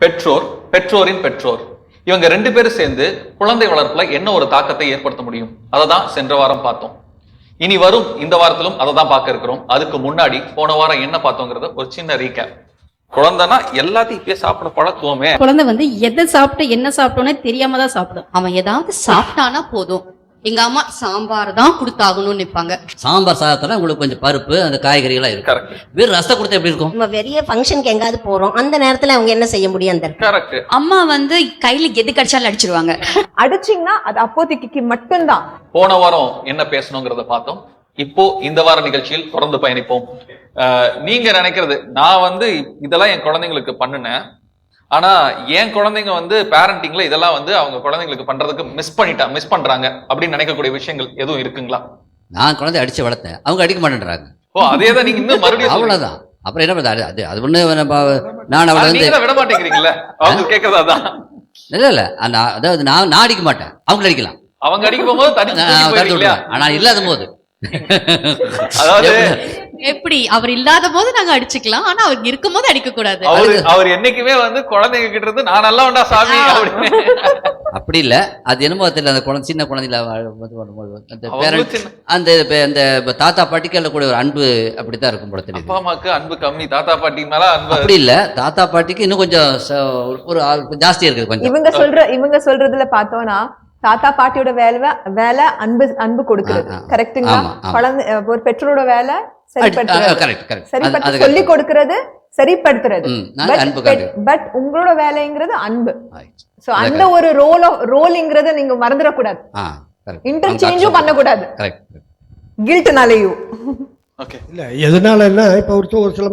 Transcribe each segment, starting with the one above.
பெற்றோர், பெற்றோரின் பெற்றோர், இவங்க 2 பேரும் சேர்ந்து குழந்தை வளர்ப்புல என்ன ஒரு தாக்கத்தை ஏற்படுத்த முடியும், அதை தான் சென்ற வாரம் பார்த்தோம். இனி வரும் இந்த வாரத்திலும் அதை தான் பார்க்க இருக்கிறோம். அதுக்கு முன்னாடி போன வாரம் என்ன பார்த்தோங்கிறத ஒரு சின்ன ரீகேப். குழந்தைனா எல்லாத்தையும் இப்பயே சாப்பிட பழக்குவோமே. குழந்தை எதை சாப்பிட்டு என்ன சாப்பிட்டோன்னே தெரியாம தான் சாப்பிடும். அவன் ஏதாவது சாப்பிட்டானா போதும், எங்க அம்மா சாம்பார் தான் கொடுத்தாகணும்னு நிற்பாங்க. சாம்பார் சாதத்துல உங்களுக்கு கொஞ்சம் பருப்பு அந்த காய்கறிகளா இருக்கும். வெறும் ரசத்தை கொடுத்தா எப்படி இருக்கும்? நம்ம பெரிய ஃபங்க்ஷனுக்கு எங்காவது போறோம், அந்த நேரத்துல அவங்க என்ன செய்ய முடியும்? அந்த கரெக்ட். அம்மா கையில எது கடிச்சாலும் அடிச்சிருவாங்க. அடிச்சிங்கன்னா அது அப்போதைக்கு மட்டும்தான். போன வாரம் என்ன பேசணுங்கிறத பார்த்தோம். இப்போ இந்த வார நிகழ்ச்சியில் தொடர்ந்து பயணிப்போம். நீங்க நினைக்கிறது, நான் இதெல்லாம் என் குழந்தைங்களுக்கு பண்ணுனேன், ஆனா என் குழந்தைங்க பேரண்டிங்ல இதெல்லாம் அவங்க குழந்தைங்களுக்கு பண்றதுக்கு மிஸ் பண்றாங்க அப்படின்னு நினைக்கக்கூடிய விஷயங்கள் எதுவும் இருக்குங்களா? நான் குழந்தை அடிச்சு வளர்த்தேன், அவங்க அடிக்க மாட்டேன்றாங்க. ஓ, அதேதான் நீங்க இன்னும் மறுபடியும் அவ்வளவுதான். அப்புறம் என்ன பண்ணுறது? அது ஒண்ணு நான் அவளை விட மாட்டேங்கிறீங்களா? அவங்க கேட்கறதான். இல்ல அதாவது நான் அடிக்க மாட்டேன், அவங்க அடிக்கலாம். அவங்க அடிக்க போகும்போது ஆனா இல்லாத போது அதாவது எப்படி அவர் இல்லாத போது நாங்க அடிச்சுக்கலாம், ஆனா அவர் இருக்கும் போது அடிக்க கூடாது. அவர் என்னைக்குமே குழந்தைங்க கிட்ட இருந்து நான் நல்லா உண்டா சாமி அப்படி இல்ல. அது என்னமோ தெரியல, அந்த குழந்தை சின்ன குழந்தைல அந்த தாத்தா பாட்டிக்கு கூட ஒரு அன்பு அப்படித்தான் இருக்கும் போல தெரியும். அப்பா அம்மாக்கு அன்பு கம்மி, தாத்தா பாட்டி மேல அன்பு அப்படி இல்ல. தாத்தா பாட்டிக்கு இன்னும் கொஞ்சம் ஒரு ஜாஸ்தியா இருக்குது கொஞ்சம். இவங்க சொல்றதுல பார்த்தோம்னா தாத்தா பாட்டியோட வேலை அன்பு கொடுக்கிறது. கரெக்டுங்களா? குழந்தை ஒரு பெற்றோரோட வேலை சரிப்படுத்துறது, சொல்லி கொடுக்கிறது, சரிப்படுத்துறது. பட் உங்களோட வேலைங்கிறது அன்பு. சோ அந்த ஒரு ரோல்ங்கிறத நீங்க மறந்துடக்கூடாது, இன்டர்சேஞ்சும் பண்ணக்கூடாது. கில்ட்னாலேயும் இல்ல எதனாலன்னா இப்ப ஒரு சில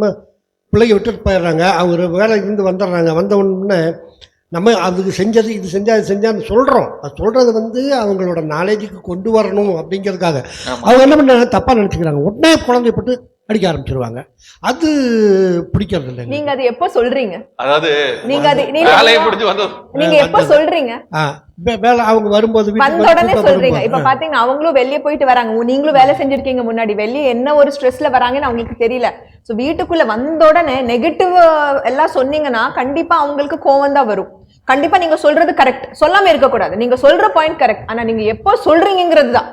பிள்ளைங்க விட்டுட்டு போயிடுறாங்க, அவங்க வேலை இருந்து வந்துடுறாங்க. வந்த உடனே நம்ம அதுக்கு செஞ்சது இது செஞ்சான்னு சொல்கிறோம். அது சொல்கிறது அவங்களோட நாலேஜுக்கு கொண்டு வரணும் அப்படிங்கிறதுக்காக அவங்க என்ன பண்ண தப்பாக நினச்சிக்கிறாங்க. உடனே குழந்தைப்பட்டு அடிக்க ஆரம்பிச்சிருவாங்க. அது பிடிக்கிறது இல்லை. நீங்க அது எப்போ சொல்றீங்க? அதாவது நீங்க எப்போ சொல்றீங்க? வேலை அவங்க வரும்போது வந்த உடனே சொல்றீங்க. இப்ப பாத்தீங்கன்னா அவங்களும் வெளியே போயிட்டு வராங்க, நீங்களும் வேலை செஞ்சிருக்கீங்க முன்னாடி, வெளியே என்ன ஒரு ஸ்ட்ரெஸ்ல வராங்கன்னு அவங்களுக்கு தெரியல. சோ வீட்டுக்குள்ள வந்த உடனே நெகட்டிவ் எல்லாம் சொன்னீங்கன்னா கண்டிப்பா அவங்களுக்கு கோவம் தான் வரும். கண்டிப்பா நீங்க சொல்றது கரெக்ட், சொல்லாம இருக்க கூடாது. நீங்க சொல்ற பாயிண்ட் கரெக்ட், ஆனா நீங்க எப்போ சொல்றீங்கிறது தான்.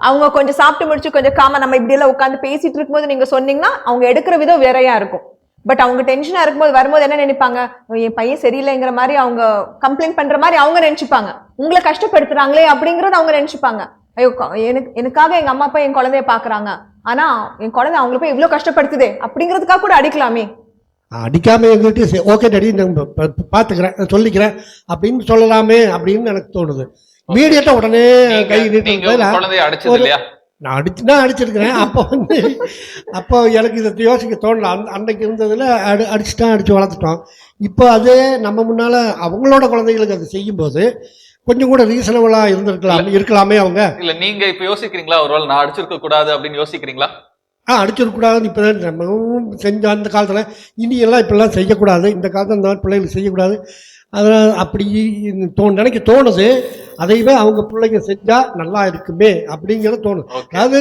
அவங்க கொஞ்சம் சாப்பிட்டு முடிச்சு கொஞ்சம் காமா நம்ம இப்படி எல்லாம் உட்காந்து பேசிட்டு இருக்கும்போது நீங்க சொன்னீங்கன்னா அவங்க எடுக்கிற விதம் வேறையா இருக்கும். பட் அவங்க டென்ஷனா இருக்கும்போது வரும்போது என்ன நினைப்பாங்க, என் பையன் சரியில்லைங்கிற மாதிரி அவங்க கம்ப்ளைண்ட் பண்ற மாதிரி அவங்க நினைச்சுப்பாங்க. உங்களை கஷ்டப்படுத்துறாங்களே அப்படிங்கறது அவங்க நினைச்சுப்பாங்க. ஐயோ எனக்காக எங்க அம்மா அப்பா என் குழந்தைய பாக்குறாங்க, ஆனா என் குழந்தை அவங்கள போய் இவ்வளவு கஷ்டப்படுத்துதே அப்படிங்கிறதுக்காக கூட அடிக்கலாமே. அடிக்காம எங்கிட்ட ஓகே டாடி பாத்துக்கிறேன் சொல்லிக்கிறேன் அப்படின்னு சொல்லலாமே அப்படின்னு எனக்கு தோணுது. இமீடியட்டா உடனே கை நான் அடிச்சிருக்கிறேன். அப்போ எனக்கு இதை யோசிக்க தோணல. அன்னைக்கு இருந்ததுல அடிச்சு வளர்த்துட்டோம். இப்போ அதே நம்ம முன்னால அவங்களோட குழந்தைகளுக்கு அது செய்யும்போது கொஞ்சம் கூட ரீசனபிளா இருக்கலாமே அவங்க. இல்ல நீங்க இப்ப யோசிக்கிறீங்களா, ஒருவேளை நான் அடிச்சிருக்க கூடாது அப்படின்னு யோசிக்கிறீங்களா? அடிச்சிடக்கூடாதுன்னு இப்போ நம்ம செஞ்ச அந்த காலத்தில், இனியெல்லாம் இப்படிலாம் செய்யக்கூடாது, இந்த காலத்தில் இந்த மாதிரி பிள்ளைகளுக்கு செய்யக்கூடாது, அதனால் அப்படி நினைக்க தோணுது. அதையுமே அவங்க பிள்ளைங்க செஞ்சால் நல்லா இருக்குமே அப்படிங்கிறது தோணுது. அதாவது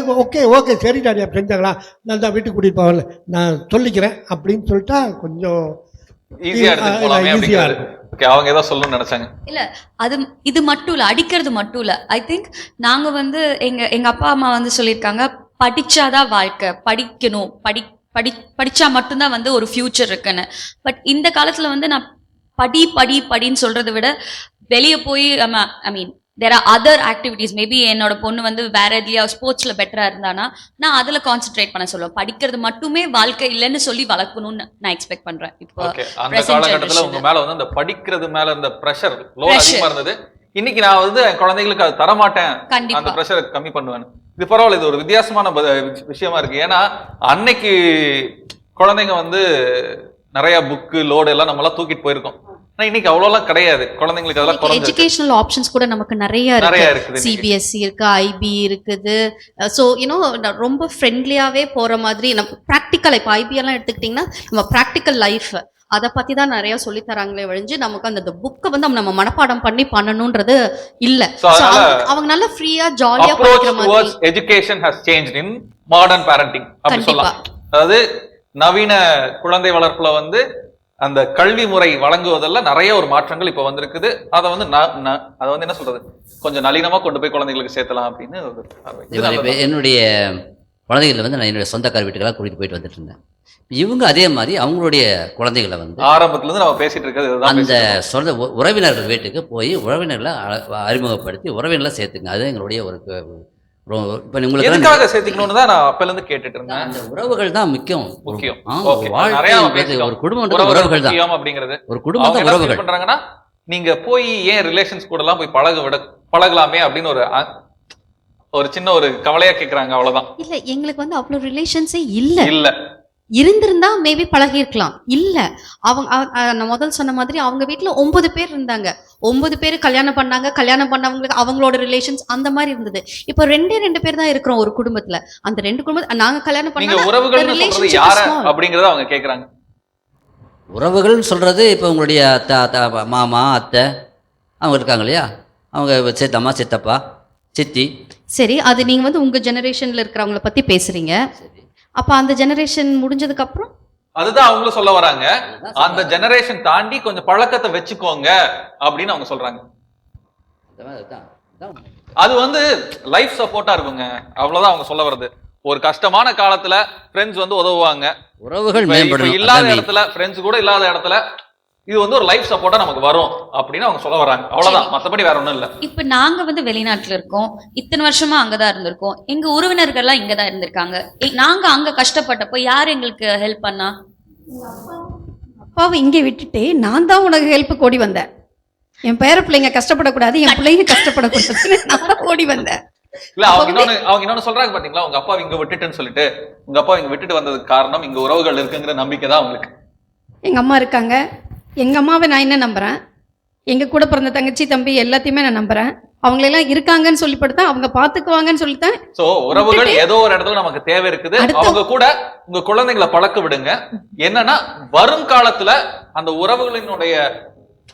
ஓகே சரி டாடி அப்படி செஞ்சாங்களா, நான் தான் வீட்டுக்கு கூட்டிகிட்டு போகல, நான் சொல்லிக்கிறேன் அப்படின்னு சொல்லிட்டா கொஞ்சம் ஈஸியா இருக்கும். அவங்க ஏதோ சொல்லணும்னு நினைச்சாங்க. இல்ல அது இது மட்டும் இல்ல, அடிக்கிறது மட்டும் இல்ல. ஐ திங்க் நாங்க எங்க அப்பா அம்மா சொல்லியிருக்காங்க, படிச்சாதான் வாழ்க்கை, படிக்கணும், படிச்சா மட்டும்தான் ஒரு ஃபியூச்சர் இருக்குன்னு. பட் இந்த காலத்துல நான் படின்னு சொல்றதை விட வெளியே போய் I mean there are other activities. Maybe என்னோட பொண்ணு வேற எதுலயா ஸ்போர்ட்ஸ்ல பெட்டரா இருந்தானா நான் அதுல கான்சென்ட்ரேட் பண்ண சொல்லுவேன். படிக்கிறது மட்டுமே வாழ்க்கை இல்லைன்னு சொல்லி வளர்க்கணும்னு நான் எக்ஸ்பெக்ட் பண்றேன். இப்போ அந்த காலகட்டத்துல உங்க மேல அந்த படிக்கிறது மேல அந்த பிரஷர் அதிகமா இருந்தது. இன்னைக்கு நான் என் குழந்தைகளுக்கு அது தரமாட்டேன், அந்த பிரஷரை கம்மி பண்ணுவேன். இது பரவாயில்ல, இது ஒரு வித்தியாசமான விஷயமா இருக்கு. ஏன்னா அன்னைக்கு குழந்தைங்க நிறைய புக்கு லோடு எல்லாம் நம்மளாம் தூக்கிட்டு போயிருக்கோம். இன்னைக்கு அவ்வளோலாம் கிடையாது. குழந்தைங்களுக்கு அதெல்லாம் எஜுகேஷனல் ஆப்ஷன்ஸ் கூட நமக்கு நிறைய இருக்கு. சிபிஎஸ்சி இருக்கு, ஐபி இருக்குது. ஸோ ரொம்ப ஃப்ரெண்ட்லியாவே போற மாதிரி நம்ம ப்ராக்டிக்கல், இப்போ ஐபி எல்லாம் எடுத்துக்கிட்டீங்கன்னா நம்ம ப்ராக்டிக்கல் லைஃப் அதை பத்தி தான் நிறைய சொல்லி தராங்களே ஒழிஞ்சு நமக்கு அந்த புக்கை நம்ம மனப்பாடம் பண்ணணும்ன்றது இல்ல. அவங்க நல்லா ஃப்ரீயா ஜாலியா படிக்கிற மாதிரி. Education has changed in modern parenting அப்படி சொல்லலாம். அதாவது நவீன குழந்தை வளர்ப்புல அந்த கல்வி முறை வழங்குவதில் நிறைய ஒரு மாற்றங்கள் இப்ப வந்திருக்குது. அதை வந்து அதை வந்து என்ன சொல்றது, கொஞ்சம் நளினமா கொண்டு போய் குழந்தைங்களுக்கு சேர்த்தலாம் அப்படின்னு ஒரு பார்வை. என்னுடைய குழந்தைகளை வந்து நான் என்னுடைய சொந்தக்கார வீட்டுக்கெல்லாம் கூட்டிட்டு போயிட்டு வந்துட்டு இருந்தேன். இவங்க அதே மாதிரி அவங்களுடைய குழந்தைகளை வந்து ஆரம்பத்துல இருந்து நம்ம பேசிட்டு இருக்கிறது அந்த சொந்த உறவினர்கள் வீட்டுக்கு போய் உறவினர்களை அறிமுகப்படுத்தி உறவினர்களை சேர்த்துங்க. அது எங்களுடைய ஒரு இப்ப உங்களுக்கு எதுக்காக சேர்த்துக்கணும்னு தான் நான் அப்பல இருந்து கேட்டுட்டு இருந்தேன். அந்த உறவுகள் தான் முக்கியம். ஒரு குடும்பம் உறவுகள் தான் அப்படிங்கிறது. ஒரு குடும்பம் உறவுகள் பண்றாங்கன்னா நீங்க போய் ஏன் ரிலேஷன்ஸ் கூட எல்லாம் போய் பழகலாமே அப்படின்னு ஒரு சின்ன ஒரு கவலையா கேக்குறாங்க, அவ்வளவுதான். இல்ல எங்களுக்கு வந்து அவ்வளவு ரிலேஷன்ஸே இல்ல இருந்திருந்தா மேபி பழகி இருக்கலாம். இல்ல அவங்க நான் முதல் சொன்ன மாதிரி அவங்க வீட்டுல 9 பேர் இருந்தாங்க. 9 பேர் கல்யாணம் பண்ணாங்க. கல்யாணம் பண்ணவங்களுக்கு அவங்களோட ரிலேஷன்ஸ் அந்த மாதிரி இருந்தது. இப்போ 2 பேர் தான் இருக்கிறோம் ஒரு குடும்பத்துல. அந்த 2 குடும்பம் நாங்க கல்யாணம் பண்ண உறவுகள் அப்படிங்கறத அவங்க கேக்குறாங்க. உறவுகள் சொல்றது இப்ப உங்களுடைய மாமா அத்தை அவங்க இருக்காங்க இல்லையா, அவங்க சித்தம்மா சித்தப்பா சித்தி. சரி, அது நீங்க வந்து உங்க ஜெனரேஷன்ல இருக்கிறவங்கள பத்தி பேசுறீங்க. அப்ப அந்த ஜெனரேஷன் முடிஞ்சதுக்கு அப்புறம் அதுதான் அவங்களும் சொல்ல வராங்க. அந்த ஜெனரேஷன் தாண்டி கொஞ்சம் பழக்கத்தை வச்சுக்கோங்க அப்படின்னு அவங்க சொல்றாங்க. அது வந்து லைஃப் சப்போர்ட்டா இருக்குங்க, அவ்வளவுதான் அவங்க சொல்ல வர்றது. ஒரு கஷ்டமான காலத்துல ஃப்ரெண்ட்ஸ் வந்து உதவுவாங்க, உறவுகள் இல்லாத இடத்துல ஃப்ரெண்ட்ஸ் கூட இல்லாத இடத்துல இது வந்து ஒரு லைஃப் சப்போர்ட்டா நமக்கு வரும் அப்படின்னு அவங்க சொல்ல வராங்க, அவ்வளவுதான். மத்தபடி வேற ஒண்ணும் இல்ல. இப்ப நாங்க வந்து வெளிநாட்டுல இருக்கோம், இத்தனை வருஷமா அங்கதான் இருந்திருக்கோம். எங்க உறவினர்கள் எல்லாம் இங்கதான் இருந்திருக்காங்க. நாங்க அங்க கஷ்டப்பட்டப்போ யார் எங்களுக்கு ஹெல்ப் பண்ணா? அப்பாவை இங்கே விட்டுட்டு நான் தான் உனக்கு ஹெல்ப் ஓடி வந்தேன். என் பேர பிள்ளைங்க கஷ்டப்படக்கூடாது, என் பிள்ளைங்க கஷ்டப்படக்கூடாது, நான் தான் ஓடி வந்தேன். இல்ல அவங்க இன்னொன்னு சொல்றாங்க பாத்தீங்களா, உங்க அப்பா இங்க விட்டுட்டுன்னு சொல்லிட்டு. உங்க அப்பா இங்க விட்டுட்டு வந்ததுக்கு காரணம் இங்க உறவுகள் இருக்குங்கிற நம்பிக்கை தான் அவங்களுக்கு. எங்க அம்மா இருக்காங்க, எங்க அம்மாவை நான் என்ன நம்புறேன், எங்க கூட பிறந்த தங்கச்சி தம்பி எல்லாத்தையுமே நான் நம்புறேன். அவங்களெல்லாம் இருக்காங்கன்னு சொல்லிப்படுத்தா, அவங்க பாத்துக்குவாங்கன்னு சொல்லிட்டேன். சோ உறவுகள் ஏதோ ஒரு இடத்துல நமக்கு தேவை இருக்குது. அவங்க கூட உங்க குழந்தைகளை பழக்க விடுங்க. என்னன்னா வரும் காலத்துல அந்த உறவுகளினுடைய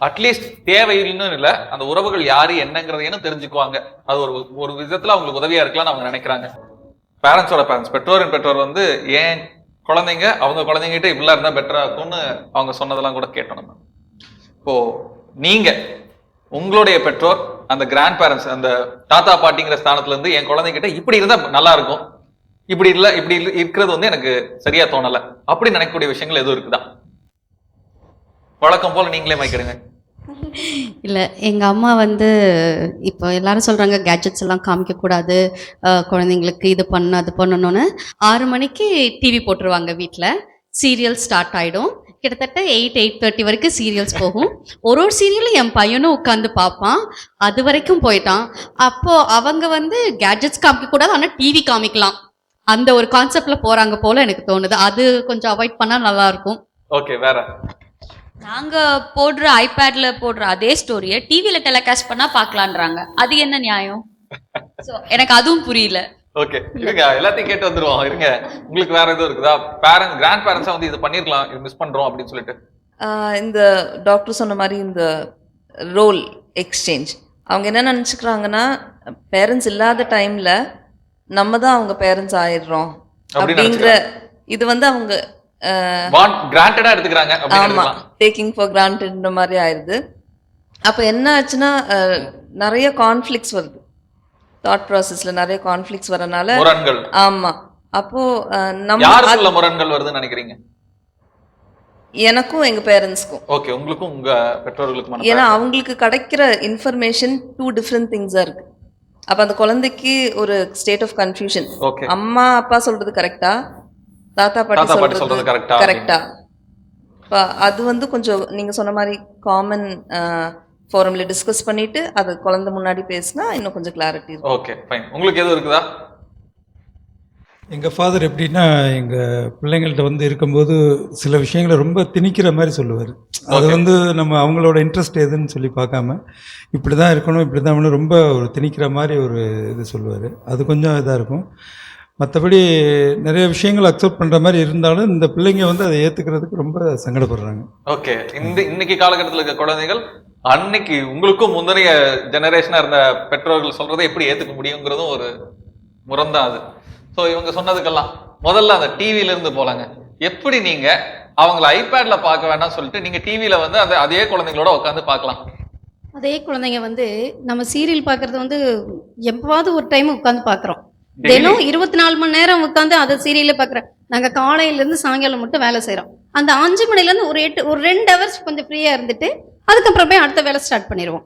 அட்லீஸ்ட் தேவைன்னு இல்ல, அந்த உறவுகள் யாரு என்னங்கிறதையும் தெரிஞ்சுக்குவாங்க. அது ஒரு விதத்துல அவங்களுக்கு உதவியா இருக்கலாம்னு அவங்க நினைக்கிறாங்க. பேரண்ட்ஸோட பேரண்ட்ஸ், பெற்றோரின் பெற்றோர் வந்து ஏன் குழந்தைங்க அவங்க குழந்தைங்கிட்ட இப்படிலாம் இருந்தா பெட்டரா இருக்கும்னு அவங்க சொன்னதெல்லாம் கூட கேட்டோம் நம்ம. இப்போ நீங்க உங்களுடைய பெற்றோர் அந்த கிராண்ட் பேரண்ட்ஸ் அந்த தாத்தா பாட்டிங்கிற ஸ்தானத்துல இருந்து என் குழந்தைகிட்ட இப்படி இருந்தா நல்லா இருக்கும், இப்படி இருக்கிறது வந்து எனக்கு சரியா தோணல அப்படி நினைக்கக்கூடிய விஷயங்கள் எதுவும் இருக்குதா? வழக்கம் போல நீங்களே மைக்கிறீங்க. இல்லை, எங்கள் அம்மா வந்து இப்போ எல்லாரும் சொல்கிறாங்க கேட்ஜெட்ஸ் எல்லாம் காமிக்கக்கூடாது, குழந்தைங்களுக்கு இது பண்ண அது பண்ணணும்னு. 6 மணிக்கு டிவி போட்டுருவாங்க வீட்டில், சீரியல் ஸ்டார்ட் ஆகிடும். கிட்டத்தட்ட 8:30 வரைக்கும் சீரியல்ஸ் போகும். ஒரு சீரியலும் என் பையனும் உட்காந்து பார்ப்பான். அது வரைக்கும் போயிட்டான். அப்போது அவங்க வந்து கேட்ஜெட்ஸ் காமிக்கக்கூடாது, ஆனால் டிவி காமிக்கலாம், அந்த ஒரு கான்செப்டில் போகிறாங்க போல் எனக்கு தோணுது. அது கொஞ்சம் அவாய்ட் பண்ணால் நல்லாயிருக்கும். ஓகே, வேற நாங்க போடுற ஐபேட்ல போடுற அதே ஸ்டோரியை டிவில டெலிகாஸ்ட் பண்ணா பாக்கலான்றாங்க. அது என்ன நியாயம்? எனக்கு அதுவும் புரியல. ஓகே, இருங்க எல்லாத்தையும் கேட்டு வந்துருவோம். இருங்க, உங்களுக்கு வேற எதுவும் இருக்குதா? பேரண்ட்ஸ் கிராண்ட் பேரண்ட்ஸா வந்து இது பண்ணிருக்கலாம், இது மிஸ் பண்றோம் அப்படின்னு சொல்லிட்டு. இந்த டாக்டர் சொன்ன மாதிரி இந்த ரோல் எக்ஸ்சேஞ்ச் அவங்க என்ன நினைச்சுக்கிறாங்கன்னா, பேரண்ட்ஸ் இல்லாத டைம்ல நம்ம தான் அவங்க பேரண்ட்ஸ் ஆயிடுறோம் அப்படிங்கிற இது வந்து அவங்க கிராண்டடா எடுத்துக்கிறாங்க. ஆமா, டேக்கிங் ஃபார் கிராண்டட் மாதிரி ஆயிடுது. அப்ப என்ன ஆச்சுன்னா நிறைய கான்ஃபிளிக்ஸ் வருது, தாட் ப்ராசஸ்ல நிறைய கான்ஃபிளிக்ஸ் வரனால. ஆமா, அப்போ நம்ம முரண்கள் வருதுன்னு நினைக்கிறீங்க? எனக்கும் எங்க பேரண்ட்ஸ்க்கும். ஓகே, உங்களுக்கும் உங்க பெற்றோர்களுக்கும். ஏன்னா அவங்களுக்கு கிடைக்கிற இன்ஃபர்மேஷன் 2 டிஃப்ரெண்ட் திங்ஸா இருக்கு. அப்ப அந்த குழந்தைக்கு ஒரு ஸ்டேட் ஆஃப் கன்ஃபியூஷன். அம்மா அப்பா சொல்றது கரெக்டா, தாத்தா பாட்டி சொல்றது கரெக்டா? அது வந்து கொஞ்சம் நீங்க சொன்ன மாதிரி காமன் ஃபோரம்ல டிஸ்கஸ் பண்ணிட்டு அது குழந்தை முன்னாடி பேசினா இன்னும் கொஞ்சம் கிளாரிட்டி இருக்கும். Okay, fine. உங்களுக்கு எதுவும் இருக்குதா? எங்கள் ஃபாதர் எப்படின்னா, எங்கள் பிள்ளைங்கள்ட்ட வந்து இருக்கும்போது சில விஷயங்களை ரொம்ப திணிக்கிற மாதிரி சொல்லுவார். அது வந்து நம்ம அவங்களோட இன்ட்ரெஸ்ட் எதுன்னு சொல்லி பார்க்காம இப்படி தான் இருக்கணும், இப்படி தான் ரொம்ப ஒரு திணிக்கிற மாதிரி ஒரு இது சொல்லுவார். அது கொஞ்சம் இதாக இருக்கும். மற்றபடி நிறைய விஷயங்கள் அக்செப்ட் பண்ணுற மாதிரி இருந்தாலும் இந்த பிள்ளைங்க வந்து அதை ஏற்றுக்கிறதுக்கு ரொம்ப சங்கடப்படுறாங்க. ஓகே, இன்னைக்கு காலகட்டத்தில் இருக்க குழந்தைகள் அன்னைக்கு உங்களுக்கும் முந்தைய ஜெனரேஷனாக இருந்த பெற்றோர்கள் சொல்றதை எப்படி ஏற்றுக்க முடியுங்கிறதும் ஒரு முரண்தான் அது. ஸோ இவங்க சொன்னதுக்கெல்லாம் முதல்ல அந்த டிவியில இருந்து போலாங்க. எப்படி நீங்க அவங்கள ஐபேட்ல பார்க்க வேண்டாம் சொல்லிட்டு நீங்க டிவில வந்து அதே குழந்தைங்களோட உட்காந்து பார்க்கலாம். அதே குழந்தைங்க வந்து நம்ம சீரியல் பார்க்கறது வந்து எப்பவாவது ஒரு டைம் உட்காந்து பார்க்குறோம். தினம் 24 மணி நேரம் உட்காந்து அதை சீரியல்ல பார்க்குறோம். நாங்கள் காலையிலேருந்து சாயங்காலம் மட்டும் வேலை செய்கிறோம். அந்த 5 மணிலேருந்து ஒரு 2 ஹவர்ஸ் கொஞ்சம் ஃப்ரீயாக இருந்துட்டு அதுக்கப்புறம் போய் அடுத்த வேலை ஸ்டார்ட் பண்ணிடுவோம்.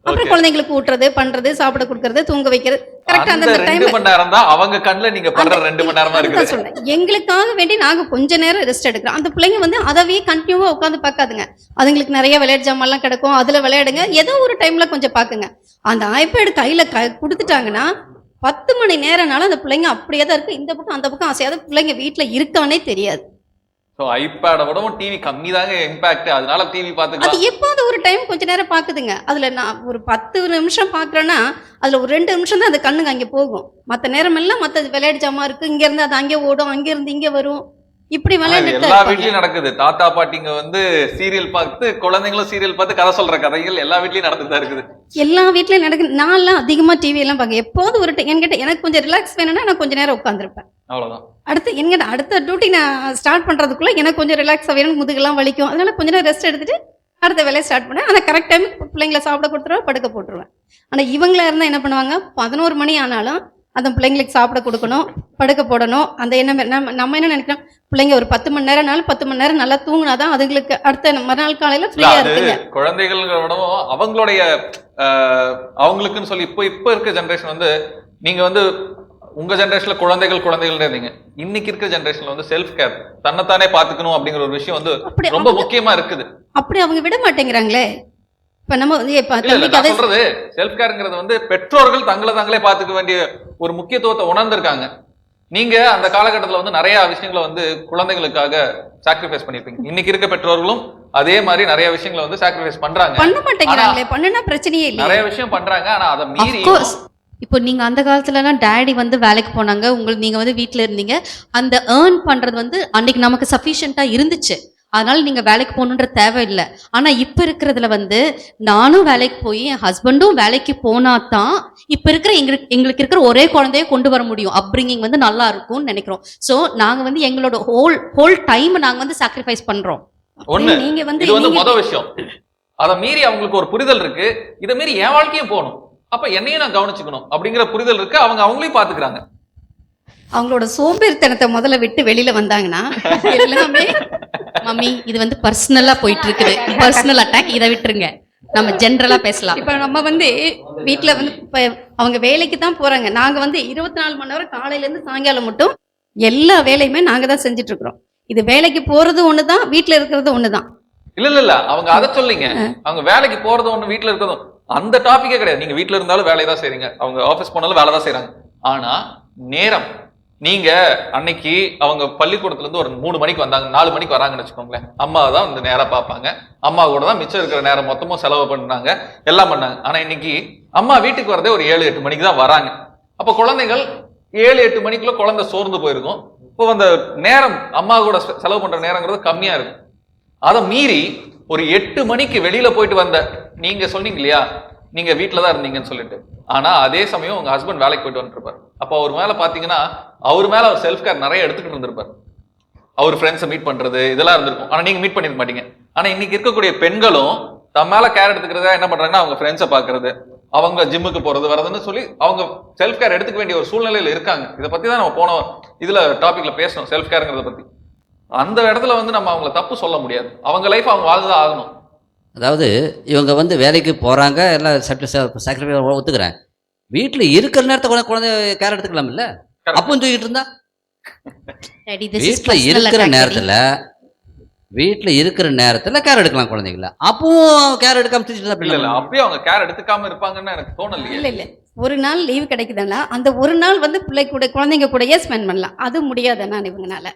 அப்புறம் குழந்தைங்களுக்கு ஊட்டுறது, பண்றது, சாப்பிட கொடுக்கறது, தூங்க வைக்கிறது, கரெக்டா அந்த டைம் 2 மணி நேரம் தான் அவங்க கண்ணுல நீங்க பண்ற 2 மணி நேரமா இருக்கு. சொல்றேன், எங்களுக்காக வேண்டி நாங்க கொஞ்ச நேரம் ரெஸ்ட் எடுக்கிறோம். அந்த பிள்ளைங்க வந்து அதவே கண்டினியூவா உட்காந்து பார்க்காதுங்க. அதுங்களுக்கு நிறைய விளையாட்டு ஜாமான்லாம் கிடக்கும், அதுல விளையாடுங்க. ஏதோ ஒரு டைம்ல கொஞ்சம் பாக்குங்க. அந்த ஐபேடு கையில கொடுத்துட்டாங்கன்னா 10 மணி நேரம்னால அந்த பிள்ளைங்க அப்படியே தான் இருக்கு. இந்த பக்கம் அந்த பக்கம் அசையாத பிள்ளைங்க வீட்டுல இருக்கானே தெரியாது. சோ ஐபேட விடவும் டிவி கம்மி தாங்க இம்பாக்ட். அதனால டிவி பாத்துக்கலாம். அது எப்பாவது ஒரு டைம் கொஞ்ச நேரம் பாக்குதுங்க. அதுல நான் ஒரு 10 நிமிஷம் பாக்குறேன்னா அதுல ஒரு 2 நிமிஷம் தான் அந்த கண்ணுங்க அங்க போகும். மத்த நேரம் எல்லாம் மத்த விளையாட்டு ஜாமா இருக்கு. இங்க இருந்து அது அங்கே ஓடும், அங்க இருந்து இங்க வரும். இப்படி விளையாட்டு எல்லா வீட்லயும் நடக்குது. தாத்தா பாட்டிங்க வந்து சீரியல் பார்த்து, குழந்தைங்களும் சீரியல் பார்த்து கதை சொல்ற கதைகள் எல்லா வீட்லயும் நடந்துட்டு தான் இருக்குது. எல்லா வீட்லயும் நடக்குது. நான்லாம் அதிகமா டிவி எல்லாம் பார்க்க எப்போது ஒரு என்கிட்ட எனக்கு கொஞ்சம் ரிலாக்ஸ் வேணும்னா நான் கொஞ்ச நேரம் உட்காந்துருப்பேன். அவ்வளவுதான். அடுத்த டியூட்டி நான் ஸ்டார்ட் பண்றதுக்குள்ள எனக்கு கொஞ்சம் ரிலாக்ஸா வேணும், முதுகெல்லாம் வலிக்கும். அதனால கொஞ்ச நேரம் ரெஸ்ட் எடுத்துட்டு அடுத்த வேலையை ஸ்டார்ட் பண்ணேன். ஆனால் கரெக்ட் டைம் பிள்ளைங்களை சாப்பிட கொடுத்துருவேன், படுக்க போட்டுருவேன். ஆனால் இவங்களா இருந்தால் என்ன பண்ணுவாங்க, 11 மணி ஆனாலும் அந்த பிள்ளைங்களுக்கு சாப்பிட கொடுக்கணும், படுக்க போடணும். அந்த நம்ம என்ன நினைக்கிறோம், பிள்ளைங்க ஒரு 10 மணி நேரம்னாலும் 10 மணி நேரம் நல்லா தூங்கினாதான் அதுங்களுக்கு அடுத்த மறுநாள் காலையில ஃப்ரீயா இருக்குங்க. குழந்தைகளோடவும் அவங்களுடைய அவங்களுக்குன்னு சொல்லி இப்ப இருக்க ஜெனரேஷன் வந்து, நீங்க வந்து உங்க ஜெனரேஷன்ல குழந்தைகள் இருந்தீங்க. இன்னைக்கு இருக்க ஜெனரேஷன்ல வந்து செல்ஃப் கேர், தன்னைத்தானே பாத்துக்கணும் அப்படிங்கிற ஒரு விஷயம் வந்து ரொம்ப முக்கியமா இருக்குது. அப்படி அவங்க விட மாட்டேங்கிறாங்களே. இப்ப நம்ம சொல்றது செல்ஃப் கேர்ங்கிறது வந்து பெற்றோர்கள் தாங்களே பாத்துக்க வேண்டிய ஒரு முக்கியத்துவத்தை உணர்ந்திருக்காங்க. நீங்க அந்த காலகட்டத்துல வந்து நிறைய விஷயங்களை வந்து குழந்தைகளுக்காக சாக்ரிஃபைஸ் பண்ணிருப்பீங்க. இன்னைக்கு இருக்க பெற்றோர்களும் அதே மாதிரி நிறைய விஷயங்களை வந்து சாக்ரிஃபைஸ் பண்றாங்க. பண்ண மாட்டேங்கிறாங்களே. பண்ணுனா பிரச்சனையே இல்லை. நிறைய விஷயம் பண்றாங்க. ஆனா அதை மீறி இப்போ நீங்க அந்த காலத்துலலாம் டேடி வந்து வேலைக்கு போனாங்க, நீங்க வந்து வீட்டுல இருந்தீங்க. அந்த ஏர்ன் பண்றது வந்து அன்னைக்கு நமக்கு சஃபிஷியண்டா இருந்துச்சு. அதனால நீங்க வேலைக்கு போகணுன்ற தேவை இல்லை. ஆனா இப்ப இருக்கிறதுல வந்து நானும் வேலைக்கு போய் என் ஹஸ்பண்டும் வேலைக்கு போனா தான் இப்ப இருக்கிற எங்களுக்கு இருக்கிற ஒரே குழந்தைய கொண்டு வர முடியும். அப்ரிங்கிங் வந்து நல்லா இருக்கும்னு நினைக்கிறோம். சோ நாங்க வந்து எங்களோட ஹோல் டைம் நாங்க வந்து சாக்ரிஃபைஸ் பண்றோம். நீங்க வந்து இது வந்து முதல் விஷயம். அதை மீறி அவங்களுக்கு ஒரு புரிதல் இருக்கு. இதை மீறி என் வாழ்க்கையும் போகணும், அப்ப என்னையும் நான் கவனிச்சுக்கணும் அப்படிங்கிற புரிதல் இருக்கு. அவங்களையும் பாத்துக்கிறாங்க. அவங்களோட சோம்பேறித்தனத்தை முதல்ல விட்டு வெளியில வந்தாங்கன்னா எல்லாமே. மம்மி இது வந்து பர்சனலா போயிட்டு இருக்குது. பர்சனல் அட்டாக், இதை விட்டுருங்க, நம்ம ஜென்ரலா பேசலாம். இப்ப நம்ம வந்து வீட்டுல வந்து இப்ப அவங்க வேலைக்கு தான் போறாங்க. நாங்க வந்து 24 மணி நேரம் காலையில இருந்து சாயங்காலம் மட்டும் எல்லா வேலையுமே நாங்க தான் செஞ்சுட்டு இருக்கிறோம். இது வேலைக்கு போறது ஒண்ணுதான், வீட்டுல இருக்கிறது ஒண்ணுதான். இல்ல அவங்க அதை சொல்லிங்க. அவங்க வேலைக்கு போறது ஒண்ணு, வீட்டுல இருக்கிறதும் அந்த டாபிக்கே கிடையாது. நீங்க வீட்டுல இருந்தாலும் வேலையை தான் செய்றீங்க, அவங்க ஆபீஸ் போனாலும் வேலை தான் செய்யறாங்க. ஆனா நேரம், நீங்க அன்னைக்கு அவங்க பள்ளிக்கூடத்துல இருந்து ஒரு 3 மணிக்கு வந்தாங்க, 4 மணிக்கு வராங்கன்னு வச்சுக்கோங்களேன். அம்மா தான் இந்த நேரம் பார்ப்பாங்க. அம்மா கூட தான் மிச்சம் இருக்கிற நேரம் மொத்தமும் செலவு பண்ணாங்க, எல்லாம் பண்ணாங்க. ஆனா இன்னைக்கு அம்மா வீட்டுக்கு வரதே ஒரு 7-8 மணிக்கு தான் வராங்க. அப்ப குழந்தைகள் 7-8 மணிக்குள்ள குழந்தை சோர்ந்து போயிருக்கும். இப்போ அந்த நேரம் அம்மா கூட செலவு பண்ற நேரங்கிறது கம்மியா இருக்கும். அதை மீறி ஒரு 8 மணிக்கு வெளியில போயிட்டு வந்த நீங்க சொன்னீங்க இல்லையா, நீங்க வீட்டுல தான் இருந்தீங்கன்னு சொல்லிட்டு. ஆனா அதே சமயம் உங்க ஹஸ்பண்ட் வேலைக்கு போயிட்டு வந்துருப்பாரு. அப்ப அவர் மேல பாத்தீங்கன்னா அவர் செல்ஃப் கேர் நிறைய எடுத்துக்கிட்டு இருந்திருப்பாரு. அவர் ஃப்ரெண்ட்ஸை மீட் பண்றது இதெல்லாம் இருந்திருக்கும். ஆனா நீங்க மீட் பண்ணிருக்க மாட்டீங்க. ஆனா இன்னைக்கு இருக்கக்கூடிய பெண்களும் தம் மேல கேர் எடுத்துக்கிறதா என்ன பண்றாங்கன்னா, அவங்க ஃப்ரெண்ட்ஸை பாக்குறது, அவங்க ஜிம்முக்கு போறது வரதுன்னு சொல்லி அவங்க செல்ஃப் கேர் எடுத்துக்க வேண்டிய ஒரு சூழ்நிலையில இருக்காங்க. இதை பத்தி தான் நம்ம போன இதுல டாபிக்ல பேசணும், செல்ஃப் கேர்ங்கிறத பத்தி. அந்த இடத்துல வந்து நம்ம அவங்கள தப்பு சொல்ல முடியாது. அவங்க லைஃப் அவங்க வாழ்ந்துதான் ஆகணும். அதாவது இவங்க வந்து வேலைக்கு போகிறாங்க, எல்லாம் சாக்ரிஃபைஸ் ஒத்துக்கிறேன். வீட்டில் இருக்கிற நேரத்தை குழந்தை கேர் எடுத்துக்கலாம் இல்லை, அப்பவும் தூக்கிட்டு இருந்தா. வீட்டில் இருக்கிற நேரத்தில் கேர் எடுக்கலாம் குழந்தைங்கள, அப்பவும் கேர் எடுக்காம தூக்கிட்டு இருந்தா அப்படியே அவங்க கேர் எடுத்துக்காம இருப்பாங்கன்னு எனக்கு தோணல. இல்லை ஒரு நாள் லீவ் கிடைக்குதுன்னா அந்த ஒரு நாள் வந்து குழந்தைங்க கூடயே ஸ்பெண்ட் பண்ணலாம். அது முடியாதுன்னா இவங்கனால.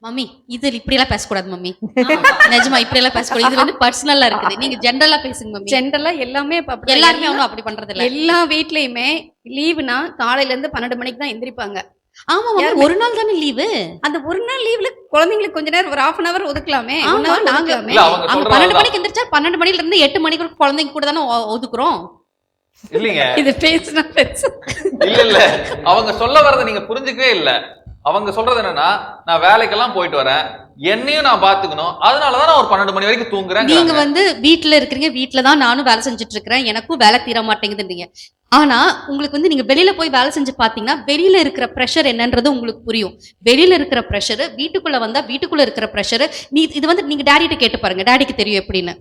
மம்மி இது இப்படி எல்லாம் பேசக்கூடாது மம்மி, நிஜமா இப்படி எல்லாம் பேசக்கூடாது. இது வந்து பர்சனலா இருக்குது. நீங்க ஜென்ரலா பேசுங்க மம்மி. ஜென்ரலா எல்லாமே எல்லாருமே ஒன்றும் அப்படி பண்றது இல்லை. எல்லா வீட்லயுமே லீவுனா காலையில இருந்து 12 மணிக்கு தான் எந்திரிப்பாங்க. ஆமா, ஒரு நாள் தானே லீவு. அந்த ஒரு நாள் லீவ்ல குழந்தைங்களுக்கு கொஞ்ச நேரம் ஒரு 1/2 hour ஒதுக்கலாமே. நாங்க 12 மணிக்கு எந்திரிச்சா 12 மணில இருந்து 8 மணிக்கு குழந்தைங்க கூட தானே ஒதுக்குறோம். இல்லைங்க, இது பேசுனா இல்ல அவங்க சொல்ல வரதை நீங்க புரிஞ்சுக்கவே இல்ல. அவங்க சொல்றது என்னன்னா, நான் வேலைக்கெல்லாம் போயிட்டு வரேன், என்னையும் நான் பாத்துக்கணும், அதனாலதான் நான் ஒரு 12 மணி வரைக்கும் தூங்குறேன். நீங்க வந்து வீட்டுல இருக்கிறீங்க, வீட்டுல தான் நானும் வேலை செஞ்சுட்டு இருக்கிறேன், எனக்கும் வேலை தீர மாட்டேங்குதுன்றீங்க. ஆனா உங்களுக்கு வந்து நீங்க வெளியில போய் வேலை செஞ்சு பாத்தீங்கன்னா வெளியில இருக்கிற ப்ரெஷர் என்னன்றது உங்களுக்கு புரியும். வெளியில இருக்கிற ப்ரெஷர், வீட்டுக்குள்ள வந்தா வீட்டுக்குள்ள இருக்கிற ப்ரெஷர், இது வந்து நீங்க டேடிட்ட கேட்டு பாருங்க, டேடிக்கு தெரியும் எப்படின்னு.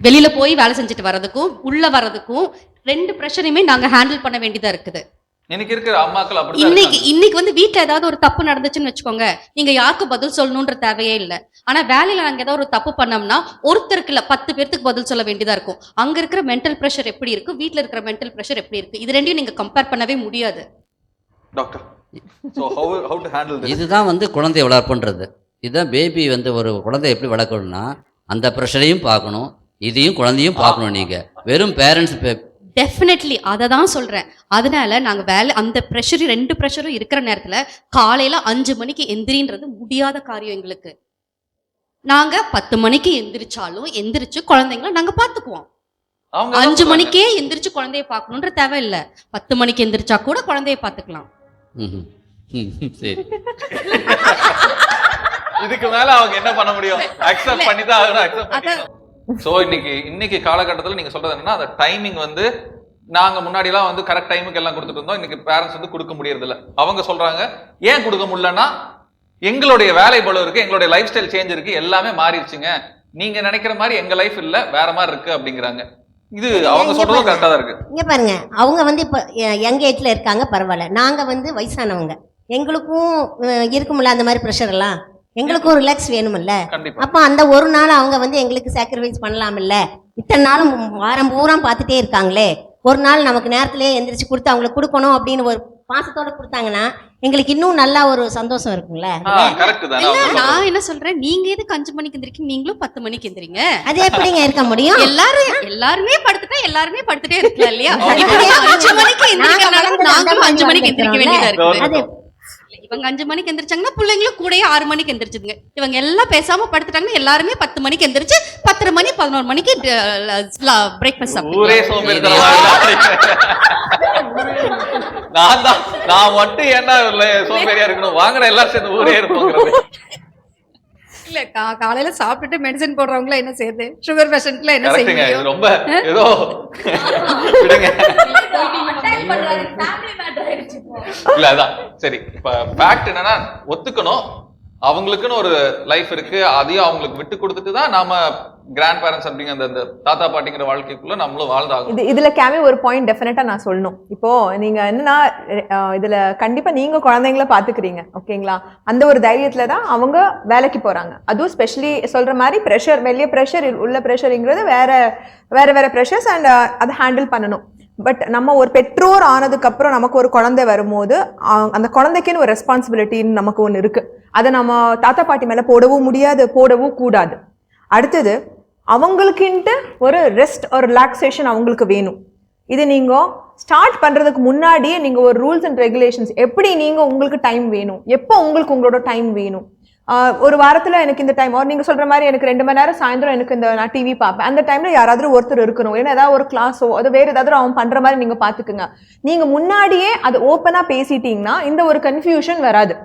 வெளியில போய் வேலை செஞ்சுட்டு வர்றதுக்கும் உள்ள வர்றதுக்கும் 2 ப்ரெஷரையுமே நாங்க ஹேண்டில் பண்ண வேண்டியதா இருக்குது. இன்னைக்கு இருக்கிற அம்மாக்கள் அப்படி இன்னைக்கு வந்து வீட்டுல ஏதாவது ஒரு தப்பு நடந்துச்சுன்னு வச்சுக்கோங்க, நீங்க யாருக்கும் பதில் சொல்லணும்ன்ற தேவையே இல்லை. ஆனா வேலையில நாங்க ஏதாவது ஒரு தப்பு பண்ணோம்னா ஒருத்தருக்கு இல்ல 10 பேருக்கு பதில் சொல்ல வேண்டியதா இருக்கும். அங்க இருக்கிற மென்டல் பிரஷர் எப்படி இருக்கு, வீட்டுல இருக்கிற மென்டல் பிரஷர் எப்படி இருக்கு, இது ரெண்டையும் நீங்க கம்பேர் பண்ணவே முடியாது. Doctor, so how to handle this? இதுதான் வந்து குழந்தை வளர்ப்புன்றது. இதுதான் பேபி வந்து ஒரு குழந்தை எப்படி வளர்க்கணும்னா அந்த ப்ரெஷரையும் பார்க்கணும், இதையும் குழந்தையும் பார்க்கணும். நீங்க வெறும் பேரண்ட்ஸ் டெஃபினெட்லி அதை தான் சொல்றேன். அதனால நாங்க அந்த ப்ரெஷர் 2 ப்ரெஷரும் இருக்கிற நேரத்துல காலையில 5 மணிக்கு எந்திரின்றது முடியாத காரியம் எங்களுக்கு. நாங்க 10 மணிக்கு எந்திரிச்சு குழந்தைங்கள நாங்க பாத்துக்குவோம். 5 மணிக்கே எந்திரிச்சு குழந்தைய பார்க்கணுன்ற தேவை இல்ல, 10 மணிக்கு எந்திரிச்சா கூட குழந்தைய பாத்துக்கலாம். சரி, இதுக்கு மேல அவங்க என்ன பண்ண முடியும்? அக்செப்ட் பண்ணி தான் ஆகணும், அக்செப்ட் பண்ணி. சோ இன்னைக்கு காலகட்டத்தில் நீங்க சொல்றது என்னன்னா, அந்த டைமிங் வந்து நாங்க முன்னாடி எல்லாம் வந்து கரெக்ட் டைமுக்கு எல்லாம் கொடுத்துட்டு இருந்தோம், இன்னைக்கு பேரண்ட்ஸ் வந்து கொடுக்க முடியறது இல்ல. அவங்க சொல்றாங்க ஏன் கொடுக்க முடியலன்னா, எங்களுடைய வேலை பளு இருக்கு, எங்களுடைய லைஃப் ஸ்டைல் சேஞ்ச் இருக்கு, எல்லாமே மாறிடுச்சுங்க, நீங்க நினைக்கிற மாதிரி எங்க லைஃப் இல்ல, வேற மாதிரி இருக்கு அப்படிங்கிறாங்க. இது அவங்க சொல்றதும் கரெக்டா தான் இருக்கு. இங்க பாருங்க, அவங்க வந்து இப்ப யங் ஏஜ்ல இருக்காங்க, பரவாயில்ல. நாங்க வந்து வயசானவங்க, எங்களுக்கும் இருக்கும்ல அந்த மாதிரி ப்ரெஷர் எல்லாம், எங்களுக்கும் ரிலாக்ஸ் வேணும்ல. அப்ப அந்த ஒரு நாள் அவங்க வந்து எங்களுக்கு சாக்ரிஃபைஸ் பண்ணலாம்ல. இத்தனை நாளும் வாரம் பூரா பார்த்துட்டே இருக்காங்களே, ஒரு நாள் நமக்கு நேரத்திலேயே எந்திரிச்சு கொடுத்து அவங்களுக்கு கொடுக்கணும் அப்படின்னு ஒரு பாசத்தோட கொடுத்தாங்கன்னா எங்களுக்கு இன்னும் நல்லா ஒரு சந்தோஷம் இருக்கும்ல. நான் என்ன சொல்றேன், நீங்க எதுக்கு 5 மணிக்கு எந்திரிக்கீங்க, நீங்களும் 10 மணிக்கு எந்திரிங்க. அது எப்படிங்க இருக்க முடியும்? எல்லாருமே படுத்துட்டே இருக்கலாம் இல்லையா? 5 மணிக்கு எந்திரிக்கிறனால நாங்களும் 5 மணிக்கு எந்திரிக்க வேண்டியதா இருக்கு. இவங்க 5 மணிக்கு எந்திரிச்சாங்கன்னா பிள்ளைங்களும் கூட 6 மணிக்கு எந்திரிச்சுதுங்க. இவங்க எல்லாம் பேசாம படுத்துட்டாங்கன்னா எல்லாருமே 10 மணிக்கு எந்திரிச்சு 10:30 மணி 11 மணிக்கு பிரேக்ஃபாஸ்ட் சாப்பிடுவாங்க. நான் மட்டும் ஏன்னா சோம்பேறியா இருக்கணும், வாங்கட எல்லாரும் சேர்ந்து ஊரே இருப்போம். இல்ல காலையில சாப்பிட்டுட்டு மெடிசன் போடுறவங்கள என்ன செய்யுது, சுகர் பேஷண்ட்ல என்ன செய்யுங்க, ரொம்ப ஏதோ இல்ல அதான் சரி. இப்ப ஃபேக்ட் என்னன்னா, ஒத்துக்கணும் அவங்களுக்குன்னு ஒரு லைஃப் இருக்கு, அதையும் அவங்களுக்கு விட்டு கொடுத்துட்டு தான் நாம கிராண்ட் பேரண்ட்ஸ் அப்படிங்கிற அந்த தாத்தா பாட்டிங்கிற வாழ்க்கைக்குள்ள நம்மளும் வாழ்ந்தாகும். இதுல கேமி ஒரு பாயிண்ட் டெஃபினட்டா நான் சொல்லணும். இப்போ நீங்க என்னன்னா, இதுல கண்டிப்பா நீங்க குழந்தைங்களை பாத்துக்கிறீங்க, ஓகேங்களா? அந்த ஒரு தைரியத்துல தான் அவங்க வேலைக்கு போறாங்க. அதுவும் ஸ்பெஷலி சொல்ற மாதிரி ப்ரெஷர், வெளிய ப்ரெஷர் உள்ள ப்ரெஷருங்கிறது வேற ப்ரெஷர்ஸ், அண்ட் அதை ஹேண்டில் பண்ணணும். பட் நம்ம ஒரு பெற்றோர் ஆனதுக்கு அப்புறம் நமக்கு ஒரு குழந்தை வரும்போது அந்த குழந்தைக்குன்னு ஒரு ரெஸ்பான்சிபிலிட்டின்னு நமக்கு ஒன்று இருக்கு. அதை நம்ம தாத்தா பாட்டி மேல போடவும் முடியாது, போடவும் கூடாது. அடுத்தது அவங்களுக்குன்ட்டு ஒரு ரெஸ்ட், ஒரு ரிலாக்ஸேஷன் அவங்களுக்கு வேணும். இது நீங்க ஸ்டார்ட் பண்றதுக்கு முன்னாடியே நீங்க ஒரு ரூல்ஸ் அண்ட் ரெகுலேஷன்ஸ், எப்படி நீங்க உங்களுக்கு டைம் வேணும், எப்போ உங்களுக்கு உங்களோட டைம் வேணும், ஒரு வாரத்துல எனக்கு இந்த டைம், நீங்க சொல்ற மாதிரி எனக்கு 2 மணி நேரம் சாயந்தரம் எனக்கு இந்த நான் டிவி பார்ப்பேன், அந்த டைம்ல யாராவது ஒருத்தர் இருக்கணும், ஏன்னா ஏதாவது ஒரு கிளாஸோ அது வேற ஏதாவது அவன் பண்ற மாதிரி நீங்க பாத்துக்குங்க. நீங்க முன்னாடியே அது ஓப்பனா பேசிட்டீங்கன்னா இந்த ஒரு கன்ஃபியூஷன் வராது.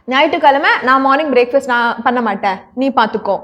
ஞாயிற்றுக்கிழமை நான் மார்னிங் பிரேக்ஃபாஸ்ட் நான் பண்ண மாட்டேன், நீ பாத்துக்கோ,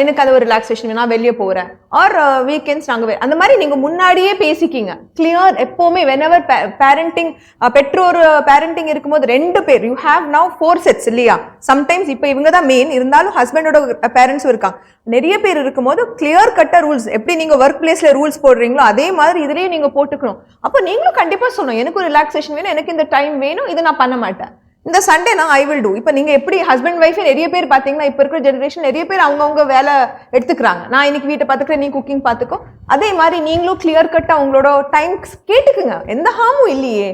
எனக்கு அது ஒரு ரிலாக்ஸேஷன், நான் வெளியே போகிறேன், ஆர் வீக்கெண்ட்ஸ் நாங்கள் அந்த மாதிரி நீங்கள் முன்னாடியே பேசிக்கிங்க கிளியர். எப்போவுமே வெனவர் பேரண்டிங், பெற்றோர் பேரண்டிங் இருக்கும்போது 2 பேர், யூ ஹேவ் நவ் 4 sets இல்லையா? சம்டைம்ஸ் இப்போ இவங்க தான் மெயின், இருந்தாலும் ஹஸ்பண்டோட பேரண்ட்ஸும் இருக்காங்க. நிறைய பேர் இருக்கும்போது கிளியர் கட்டாக ரூல்ஸ், எப்படி நீங்கள் ஒர்க் பிளேஸில் ரூல்ஸ் போடுறீங்களோ அதே மாதிரி இதுலேயும் நீங்கள் போட்டுக்கணும். அப்போ நீங்களும் கண்டிப்பாக சொல்லணும், எனக்கு ஒரு ரிலாக்ஸேஷன் வேணும், எனக்கு இந்த டைம் வேணும், இதை நான் பண்ண மாட்டேன், இந்த சண்டே நான் ஐ வில் டூ. இப்போ நீங்கள் எப்படி ஹஸ்பண்ட் ஒய்ஃபே நிறைய பேர் பார்த்தீங்கன்னா, இப்போ இருக்கிற ஜெனரேஷன் நிறைய பேர் அவங்கவுங்க வேலை எடுத்துக்கிறாங்க. நான் இன்னைக்கு வீட்டை பார்த்துக்கிறேன், நீ குக்கிங் பார்த்துக்கோ. அதே மாதிரி நீங்களும் கிளியர் கட்டாக அவங்களோட டைம் கேட்டுக்குங்க, எந்த ஹார்மும் இல்லையே.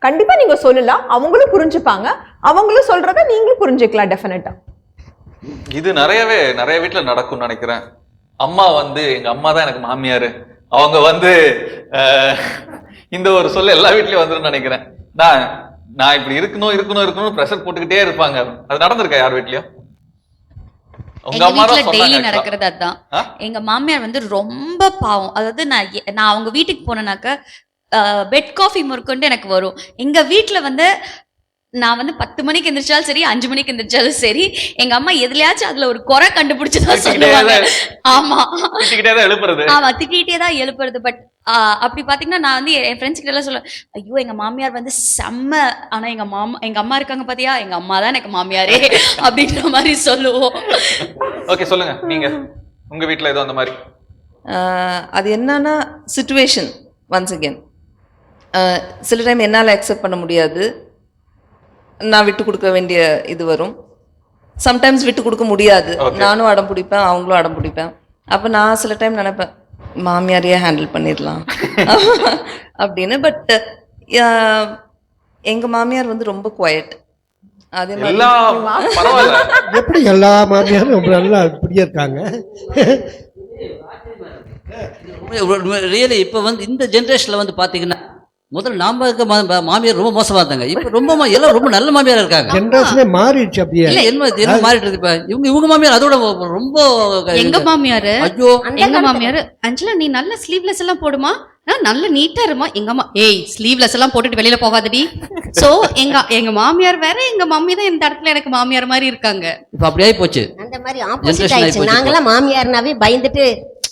கண்டிப்பாக நீங்கள் சொல்லலாம், அவங்களும் புரிஞ்சுப்பாங்க, அவங்களும் சொல்றத நீங்களும் புரிஞ்சுக்கலாம் டெஃபினட்டா. இது நிறைய வீட்டில் நடக்கும்னு நினைக்கிறேன். அம்மா வந்து, எங்க அம்மா தான் எனக்கு மாமியாரு, அவங்க வந்து இந்த ஒரு சொல்ல எல்லா வீட்லயும் வந்துடும் நினைக்கிறேன். நான் இப்படி இருக்கணும் பிரஷர் போட்டுக்கிட்டே இருப்பாங்க. அது நடந்திருக்கா யார் வீட்லயும்? உங்க அம்மா தான் டெய்லி நடக்கிறது அதான். எங்க மாமியார் வந்து ரொம்ப பாவம். அதாவது நான் அவங்க வீட்டுக்கு போனேனாக்க பெட் காஃபி முறுக்குண்டு எனக்கு வரும். எங்க வீட்டுல வந்து நான் வந்து 10 மணிக்கு எந்திரிச்சாலும் சரி 5 மணிக்கு எந்திரிச்சாலும் சரி எங்க அம்மா எதுலயாச்சும் அதுல ஒரு குறை கண்டுபிடிச்சுதான் சொல்லுவாங்க. ஆமா எழுப்புறது, ஆமா திட்டிகிட்டே தான் எழுப்புறது. பட் அப்படி பாத்தீங்கன்னா நான் வந்து என் ஃப்ரெண்ட்ஸ் கிட்ட எல்லாம் சொல்லுவேன், ஐயோ எங்க மாமியார் வந்து செம்ம, ஆனா எங்க அம்மா இருக்காங்க பாத்தியா, எங்க அம்மா தான் எனக்கு மாமியாரே அப்படின்ற மாதிரி சொல்லுவோம். ஓகே சொல்லுங்க, நீங்க உங்க வீட்ல ஏதோ அந்த மாதிரி? அது என்னன்னா சிச்சுவேஷன். ஒன்ஸ் அகேன் சில டைம் என்னால் அக்செப்ட் பண்ண முடியாது, நான் விட்டு கொடுக்க வேண்டிய இது வரும். சம்டைம்ஸ் விட்டு கொடுக்க முடியாது, நானும் அடம் பிடிப்பேன், அவங்களும் அடம் பிடிப்பேன். அப்போ நான் சில டைம் நினைப்பேன் மாமியாரையே ஹேண்டில் பண்ணிடலாம் அப்படின்னு. பட் எங்க மாமியார் வந்து ரொம்ப குவைட். அதே மாதிரி எப்படி எல்லா மாமியாரும் ரொம்ப நல்லா இப்படியே இருக்காங்க. ரியலி இப்போ வந்து இந்த ஜென்ரேஷனில் வந்து பார்த்தீங்கன்னா முதல்ல நாம இருக்க மாமியார் ரொம்ப மோசமா இருந்தாங்க. இப்போ ரொம்ப எல்லாம் ரொம்ப நல்ல மாமியார் இருக்காங்க. ஜென்ரேஷனே மாறிடுச்சு. அப்படியே இல்ல என்ன மாறிட்டு இருக்கு. இப்ப இவங்க மாமியார் அதோட ரொம்ப எங்க மாமியார், ஐயோ எங்க மாமியார், அஞ்சலா நீ நல்ல ஸ்லீவ்லெஸ் எல்லாம் போடுமா, நல்ல நீட்டா இருமா. எங்க அம்மா ஏய் ஸ்லீவ்லெஸ் எல்லாம் போட்டுட்டு வெளியில போகாதடி. சோ எங்க மாமியார் வேற, எங்க மம்மி தான் இந்த இடத்துல எனக்கு மாமியார் மாதிரி இருக்காங்க. இப்ப அப்படியே போச்சு. அந்த மாதிரி ஆப்போசிட் ஆயிடுச்சு. நாங்கெல்லாம் மாமியார்னாவே பயந்துட்டு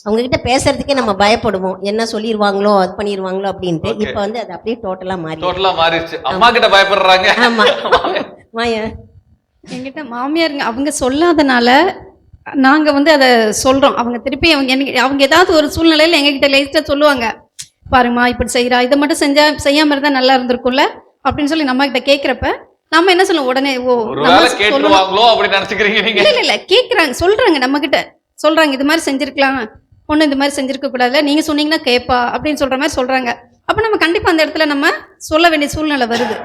அவங்க கிட்ட பேசுறதுக்கே நம்ம பயப்படுவோம், என்ன சொல்லிடுவாங்களோ அது பண்ணிடுவாங்களோ அப்படின்ட்டு. இப்ப வந்து அது அப்படியே டோட்டலா மாறிடுச்சு. அம்மா கிட்ட பயப்படுறாங்க. ஆமா மாயா என்கிட்ட மாமியாருங்க அவங்க சொல்லாதனால நாங்க வந்து அதை சொல்றோம். அவங்க திருப்பி அவங்க ஏதாவது ஒரு சூழ்நிலையில எங்ககிட்ட லைட்டா சொல்லுவாங்க, பாருங்கம்மா இப்படி செய்யறா, இதை மட்டும் செய்யாம இருந்தா நல்லா இருந்திருக்கும்ல அப்படின்னு சொல்லி நம்ம கிட்ட கேக்குறப்ப நம்ம என்ன சொல்லுவோம் உடனே, இல்ல கேக்குறாங்க, சொல்றாங்க நம்ம கிட்ட சொல்றாங்க, இது மாதிரி செஞ்சிருக்கலாம், பொண்ணு இந்த மாதிரி செஞ்சிருக்க கூடாதுல, நீங்க சொன்னீங்கன்னா கேப்பா அப்படின்னு சொல்ற மாதிரி சொல்றாங்க. அப்ப நம்ம கண்டிப்பா அந்த இடத்துல நம்ம சொல்ல வேண்டிய சூழ்நிலை வருது.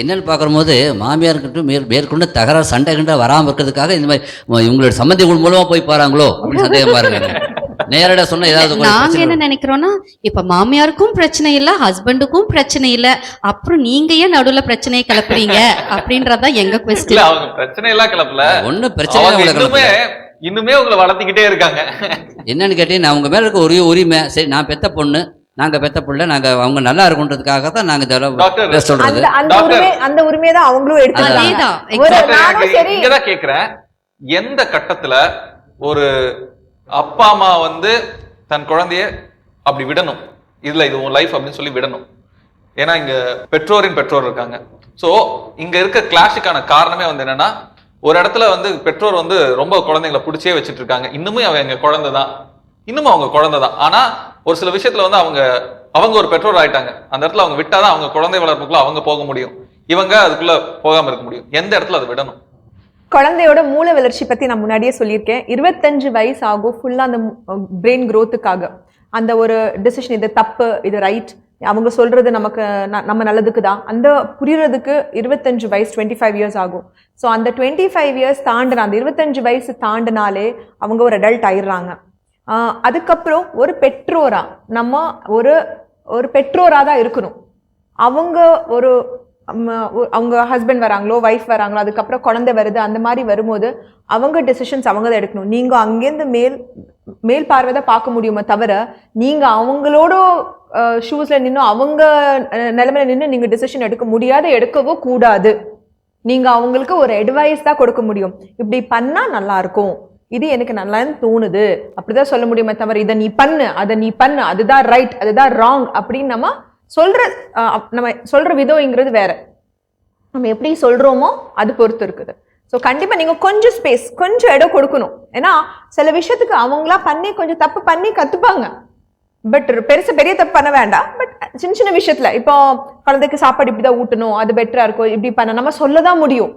என்னன்னு பார்க்கும்போது மாமியார்கிட்ட மேற்கொண்டு தகராறு சண்டை கிட்ட வராமல் இருக்கிறதுக்காக இந்த மாதிரி இவங்களோட சம்மந்திகள் மூலமா போய் பாருங்களோ அப்படின்னு சந்தேகமா இருக்காங்க. நேரடா சொன்னா ஏதாவது நாங்க என்ன நினைக்கிறோம்னா, இப்ப மாமியாருக்கும் பிரச்சனை இல்ல, ஹஸ்பண்டுக்கும் பிரச்சனை இல்ல, அப்புறம் நீங்க ஏன் நடுவுல பிரச்சனையை கிளப்புறீங்க அப்படின்றதான் எங்க கொஸ்டின். அவங்க பிரச்சனை எல்லாம் கிளப்பல, ஒன்னும் பிரச்சனை இன்னுமே உங்களை வளர்த்திக்கிட்டே இருக்காங்க. என்னன்னு கேட்டீங்கன்னா அவங்க மேல இருக்க ஒரே உரிமை, சரி நான் பெத்த பொண்ணு, நாங்க பெத்த பிள்ளை, நாங்க அவங்க நல்லா இருக்குன்றதுக்காக தான் நாங்க சொல்றது. அந்த உரிமையை தான் அவங்களும் எடுத்துக்கலாம். இங்கதான் கேக்குறேன், எந்த கட்டத்துல ஒரு அப்பா அம்மா வந்து தன் குழந்தைய அப்படி விடணும், இதுல இது உன் லைஃப் அப்படின்னு சொல்லி விடணும்? ஏன்னா இங்க பெற்றோரின் பெற்றோர் இருக்காங்க. சோ இங்க இருக்க கிளாஷுக்கான காரணமே வந்து என்னன்னா, ஒரு இடத்துல வந்து பெற்றோர் வந்து ரொம்ப குழந்தைங்களை பிடிச்சே வச்சுட்டு இருக்காங்க. இன்னமும் அவங்க குழந்தை தான், இன்னமும் அவங்க குழந்தை தான். ஆனா ஒரு சில விஷயத்துல வந்து அவங்க ஒரு பெற்றோர் ஆயிட்டாங்க. அந்த இடத்துல அவங்க விட்டாதான் அவங்க குழந்தை வளர்ப்புக்குள்ள அவங்க போக முடியும், இவங்க அதுக்குள்ள போகாம இருக்க முடியும். எந்த இடத்துல அதை விடணும்? குழந்தையோட மூளை வளர்ச்சி பத்தி நான் முன்னாடியே சொல்லியிருக்கேன். 25 வயசு ஆகும் ஃபுல்லா அந்த பிரெயின் growthக்காக. அந்த ஒரு டிசிஷன், இது தப்பு இது ரைட், அவங்க சொல்றது நம்ம நல்லதுக்கு தான், அந்த புரியறதுக்கு 25 வயசு 25 இயர்ஸ் ஆகும். ஸோ அந்த 25 இயர்ஸ் தாண்டின, அந்த 25 வயசு தாண்டினாலே அவங்க ஒரு அடல்ட் ஆயிடுறாங்க. அதுக்கப்புறம் ஒரு பெற்றோரா நம்ம ஒரு பெற்றோரா தான் இருக்கணும். அவங்க ஹஸ்பண்ட் வராங்களோ ஒய்ஃப் வராங்களோ, அதுக்கப்புறம் குழந்தை வருது, அந்த மாதிரி வரும்போது அவங்க டெசிஷன்ஸ் அவங்க தான் எடுக்கணும். நீங்க அங்கேருந்து மேல் பார்வை தான் பார்க்க முடியுமே தவிர, நீங்க அவங்களோட ஷூஸ்ல நின்று அவங்க நிலைமையில நின்று நீங்க டெசிஷன் எடுக்க முடியாது, எடுக்கவோ கூடாது. நீங்க அவங்களுக்கு ஒரு அட்வைஸ் தான் கொடுக்க முடியும், இப்படி பண்ணா நல்லா இருக்கும், இது எனக்கு நல்லான்னு தோணுது, அப்படிதான் சொல்ல முடியுமே தவிர இதை நீ பண்ணு, அதை நீ பண்ணு, அதுதான் ரைட் அதுதான் ராங் அப்படின்னு நம்ம சொல்ற விதம்ங்கிறது வேற. நம்ம எப்படி சொல்றோமோ அது பொறுத்து இருக்குது. ஸோ கண்டிப்பா நீங்க கொஞ்சம் ஸ்பேஸ், கொஞ்சம் இடம் கொடுக்கணும். ஏன்னா சில விஷயத்துக்கு அவங்களா பண்ணி கொஞ்சம் தப்பு பண்ணி கத்துப்பாங்க. பட் பெரிய தப்பு பண்ண வேண்டாம். பட் சின்ன சின்ன விஷயத்துல, இப்போ குழந்தைக்கு சாப்பாடு இப்படிதான் ஊட்டணும், அது பெட்டரா இருக்கும், இப்படி பண்ண நம்ம சொல்லதான் முடியும்.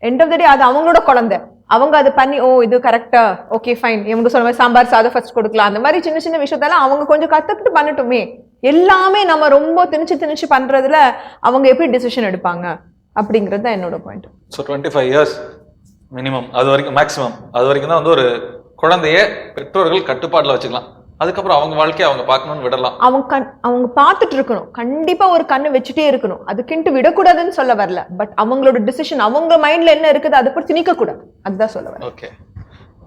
எண்ட் ஆஃப் த டே அது அவங்களோட குழந்தை, அவங்க அதை பண்ணி ஓ இது கரெக்டா ஓகே ஃபைன், இவங்க சொன்ன மாதிரி சாம்பார் சாதம் ஃபர்ஸ்ட் கொடுக்கலாம், அந்த மாதிரி சின்ன சின்ன விஷயத்தெல்லாம் அவங்க கொஞ்சம் கத்துக்கிட்டு பண்ணட்டுமே. எல்லாமே நம்ம ரொம்ப திணிச்சு பண்றதுல அவங்க எப்படி டிசிஷன் எடுப்பாங்க அப்படிங்கிறது தான் என்னோட பாயிண்ட். ஸோ 25 இயர்ஸ் மினிமம், அது வரைக்கும் மேக்ஸிமம், அது வரைக்கும் தான் வந்து ஒரு குழந்தைய பெற்றோர்கள் கட்டுப்பாட்டில் வச்சுக்கலாம். அதுக்கப்புறம் அவங்க வாழ்க்கையை அவங்க பார்க்கணும்னு விடலாம். அவங்க பார்த்துட்டு இருக்கணும், கண்டிப்பா ஒரு கண்ணு வச்சுட்டே இருக்கணும். அதுக்குன்ட்டு விடக்கூடாதுன்னு சொல்ல வரல, பட் அவங்களோட டிசிஷன் அவங்க மைண்ட்ல என்ன இருக்குது அதை பற்றி திணிக்க கூடாது, அதுதான் சொல்ல வரேன்.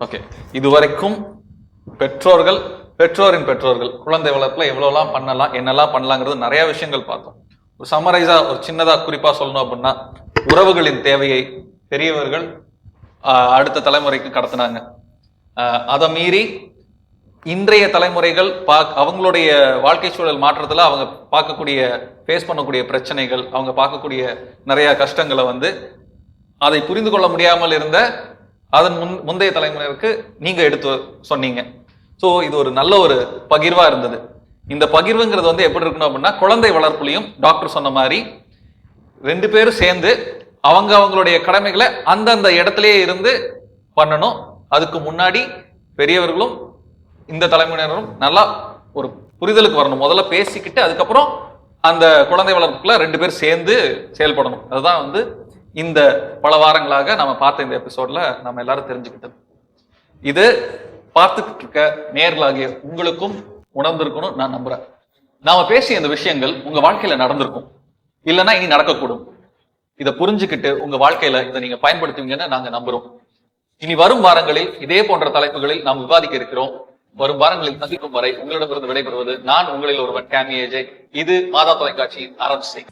ஓகே இதுவரைக்கும் பெற்றோரின் பெற்றோர்கள் குழந்தை வளர்ப்புல எவ்வளவுலாம் பண்ணலாம், என்னெல்லாம் பண்ணலாங்கிறது நிறைய விஷயங்கள் பார்த்தோம். ஒரு சம்மரைஸா ஒரு சின்னதா குறிப்பா சொல்லணும் அப்படின்னா, உறவுகளின் தேவையை பெரியவர்கள் அடுத்த தலைமுறைக்கு கடத்தினாங்க. அதை மீறி இன்றைய தலைமுறைகள் அவங்களுடைய வாழ்க்கை சூழல் மாற்றத்துல அவங்க பார்க்கக்கூடிய ஃபேஸ் பண்ணக்கூடிய பிரச்சனைகள், அவங்க பார்க்கக்கூடிய நிறைய கஷ்டங்களை வந்து அதை புரிந்து கொள்ள முடியாமல் இருந்த அதன் முந்தைய தலைமுறைக்கு நீங்க எடுத்து சொன்னீங்க. ஸோ இது ஒரு நல்ல ஒரு பகிர்வா இருந்தது. இந்த பகிர்வுங்கிறது வந்து எப்படி இருக்கணும் அப்படின்னா, குழந்தை வளர்ப்புலையும் டாக்டர் சொன்ன மாதிரி 2 பேரும் சேர்ந்து அவங்களுடைய கடமைகளை அந்தந்த இடத்துலயே இருந்து பண்ணணும். அதுக்கு முன்னாடி பெரியவர்களும் இந்த தலைமுறையினரும் நல்லா ஒரு புரிதலுக்கு வரணும். முதல்ல பேசிக்கிட்டு அதுக்கப்புறம் அந்த குழந்தை வளர்ப்புக்குள்ள 2 பேர் சேர்ந்து செயல்படணும். அதுதான் வந்து இந்த பல வாரங்களாக நம்ம பார்த்த இந்த எபிசோட்ல நம்ம எல்லாரும் தெரிஞ்சுக்கிட்டது. இது பார்த்துக்கிட்டு இருக்க நேர்களாகிய உங்களுக்கும் உணர்ந்திருக்கணும் நான் நம்புறேன். நாம பேசிய இந்த விஷயங்கள் உங்க வாழ்க்கையில நடந்திருக்கும், இல்லைன்னா இனி நடக்கக்கூடும். இதை புரிஞ்சுக்கிட்டு உங்க வாழ்க்கையில இதை நீங்க பயன்படுத்துவீங்கன்னு நாங்க நம்புறோம். இனி வரும் வாரங்களில் இதே போன்ற தலைப்புகளில் நாம் விவாதிக்க இருக்கிறோம். வரும் வாரங்களில் சந்திக்கும் வரை உங்களிடமிருந்து விடைபெறுவது நான் உங்களில் ஒருவன் கேமி ஏஜே. இது மாதா தொலைக்காட்சியின் அரசை.